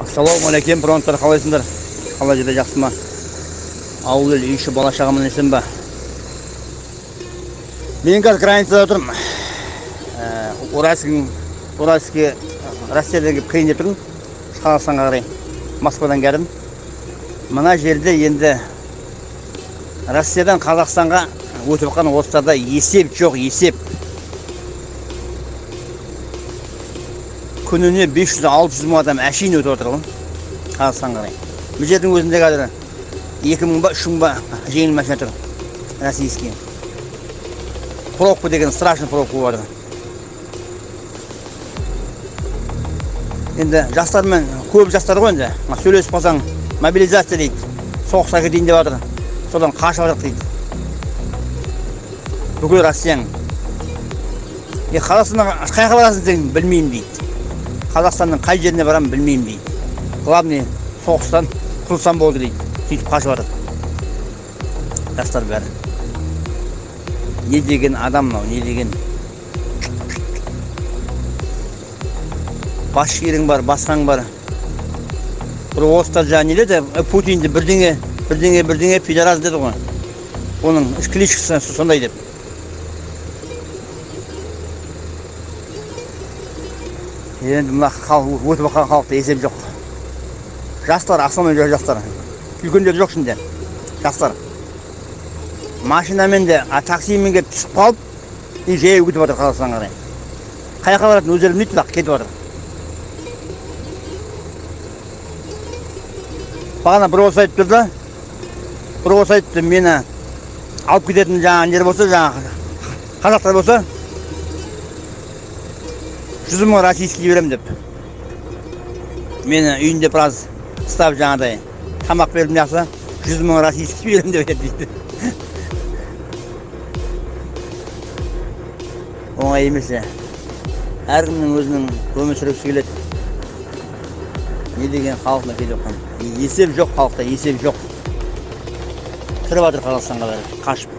Ассалаумағалейкум, бронтар, қалайсыңдар? Қалай жерде, жақсы ма? Ауыл ел, үй іші, бала шағамын есен ба? Мен қазір границада отырмын. Уральский Россиядан келіп қиын деп тұрмын. Қазақстанға қарай Москвадан келдім. Мына жерде енді Россиядан Қазақстанға өтіп жатқан орыстарда есеп жоқ, есеп. Күніне 500-600 мың адам әшейін өтіп отыр ғой Қазақстанға қарай. Бұл жердің өзінде қазір 2000 ба 3000 ба жеңіл машина тұр. Российский. Пробка деген страшный пробка бар. Енді жастармен көп жастар ғой енді. Сөйлесіп қалсаң мобилизация дейді. Соғысқа кетейін деп жатыр. Содан қашып жатыр дейді. Бүкіл Россияның. Қазақстанға қай жаққа барасың десең білмеймін дейді. Қазақстанның қай жеріне барамын білмеймін дейді. Главный соғыстан құтылсам болды дейді. Сөйтіп қашып жатыр. Жастар бәрі. Не деген адам мынау, не деген. Басшыларың бар, басқаң бар. Бір орыстар жаңа не деді? Путинді бірдеңе пидорас деді ғой. Оның кличкасы сондай деп. Енді мына өтіп жатқан халықта есеп жоқ. Жастар, основной жастар. Үлкендер жоқ ішінде. Жастар. Машинамен де, таксимен келіп түсіп қалып, жай өтіп жатыр Қазақстанға қарай. Қай жаққа баратын өздері білмейді, бірақ кетіп жатыр. Бағана бір осы айтып тұрды. Бір осы айтты, мені алып кететін жаңа нер болса, жаңа қазақтар болса, 100 мың российский берем деп. Мені үйінде біраз ұстап жаңадай тамақ бердім жақсы, 100 мың российский берем деп дейді. Оңай емес. Әркімнің өзінің өмір сүргісі келеді. Не деген халқына келіп жатқан. Есеп жоқ халықта, есеп жоқ. Кіріп жатыр Қазақстанға бәрі, қашып.